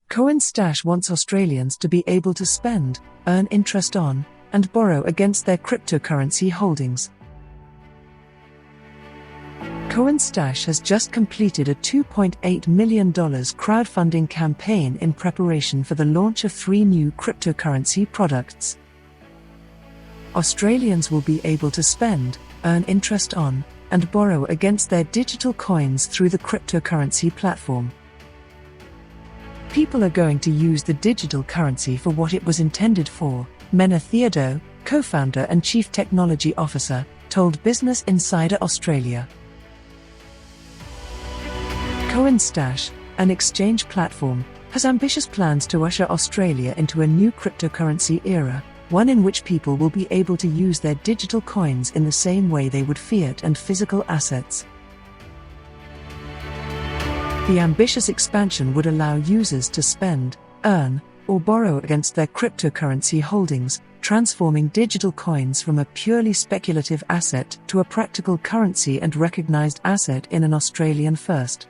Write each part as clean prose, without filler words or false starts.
Coinstash wants Australians to be able to spend, earn interest on, and borrow against their cryptocurrency holdings. Coinstash has just completed a $2.8 million crowdfunding campaign in preparation for the launch of 3 new cryptocurrency products. Australians will be able to spend, earn interest on, and borrow against their digital coins through the cryptocurrency platform. People are going to use the digital currency for what it was intended for, Mena Theodorou, co-founder and chief technology officer, told Business Insider Australia. Coinstash, an exchange platform, has ambitious plans to usher Australia into a new cryptocurrency era, one in which people will be able to use their digital coins in the same way they would fiat and physical assets. The ambitious expansion would allow users to spend, earn, or borrow against their cryptocurrency holdings, transforming digital coins from a purely speculative asset to a practical currency and recognized asset in an Australian first.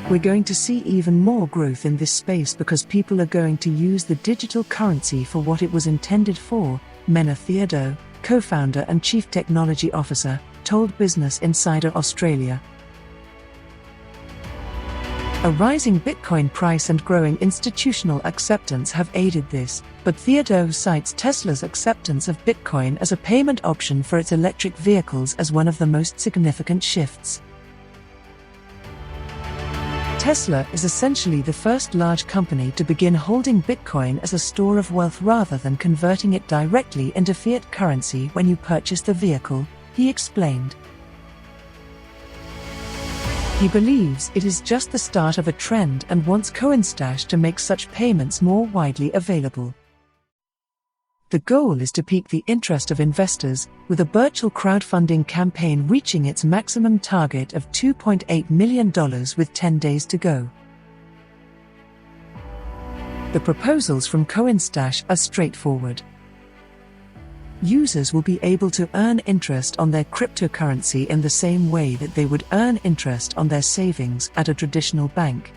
We're going to see even more growth in this space because people are going to use the digital currency for what it was intended for, Mena Theodorou, co-founder and chief technology officer, told Business Insider Australia. A rising Bitcoin price and growing institutional acceptance have aided this, but Theodorou cites Tesla's acceptance of Bitcoin as a payment option for its electric vehicles as one of the most significant shifts. Tesla is essentially the first large company to begin holding Bitcoin as a store of wealth rather than converting it directly into fiat currency when you purchase the vehicle, he explained. He believes it is just the start of a trend and wants Coinstash to make such payments more widely available. The goal is to pique the interest of investors, with a virtual crowdfunding campaign reaching its maximum target of $2.8 million with 10 days to go. The proposals from Coinstash are straightforward. Users will be able to earn interest on their cryptocurrency in the same way that they would earn interest on their savings at a traditional bank.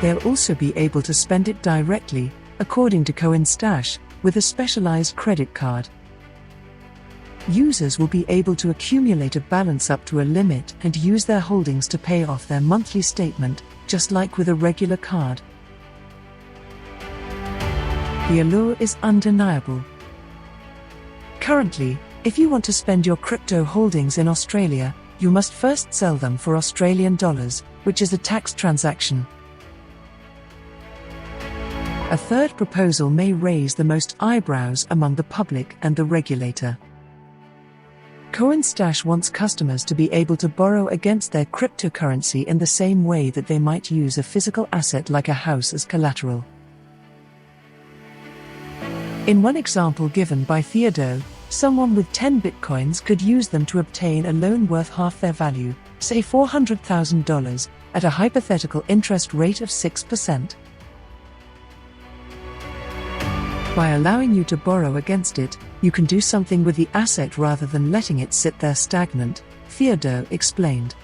They'll also be able to spend it directly, according to Coinstash, with a specialized credit card. Users will be able to accumulate a balance up to a limit and use their holdings to pay off their monthly statement, just like with a regular card. The allure is undeniable. Currently, if you want to spend your crypto holdings in Australia, you must first sell them for Australian dollars, which is a tax transaction. A third proposal may raise the most eyebrows among the public and the regulator. Coinstash wants customers to be able to borrow against their cryptocurrency in the same way that they might use a physical asset like a house as collateral. In one example given by Theodorou, someone with 10 bitcoins could use them to obtain a loan worth half their value, say $400,000, at a hypothetical interest rate of 6%. By allowing you to borrow against it, you can do something with the asset rather than letting it sit there stagnant, Theodorou explained.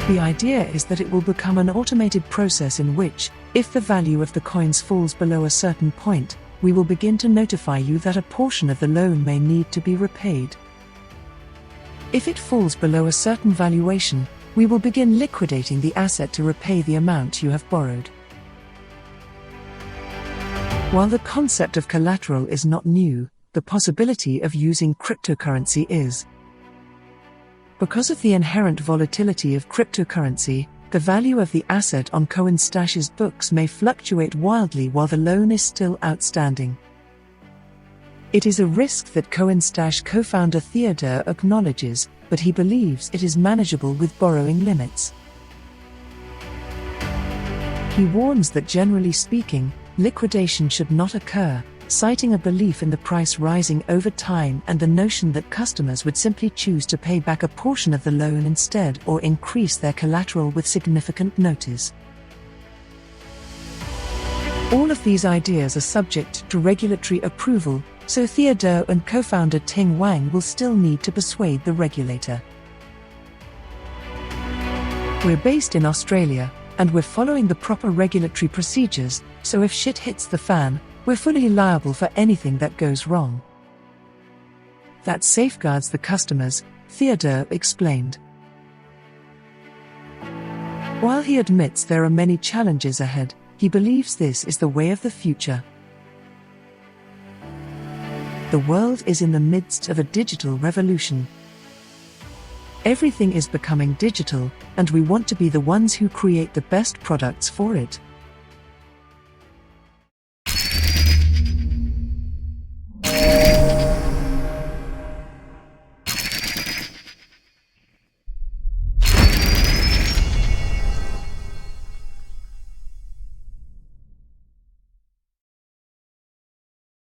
The idea is that it will become an automated process in which, if the value of the coins falls below a certain point, we will begin to notify you that a portion of the loan may need to be repaid. If it falls below a certain valuation, we will begin liquidating the asset to repay the amount you have borrowed. While the concept of collateral is not new, the possibility of using cryptocurrency is. Because of the inherent volatility of cryptocurrency, the value of the asset on Coinstash's books may fluctuate wildly while the loan is still outstanding. It is a risk that Coinstash co-founder Theodorou acknowledges, but he believes it is manageable with borrowing limits. He warns that generally speaking, liquidation should not occur, citing a belief in the price rising over time and the notion that customers would simply choose to pay back a portion of the loan instead or increase their collateral with significant notice. All of these ideas are subject to regulatory approval, so Theodorou and co-founder Ting Wang will still need to persuade the regulator. We're based in Australia, and we're following the proper regulatory procedures, so if shit hits the fan, we're fully liable for anything that goes wrong. That safeguards the customers, Theodorou explained. While he admits there are many challenges ahead, he believes this is the way of the future. The world is in the midst of a digital revolution. Everything is becoming digital, and we want to be the ones who create the best products for it.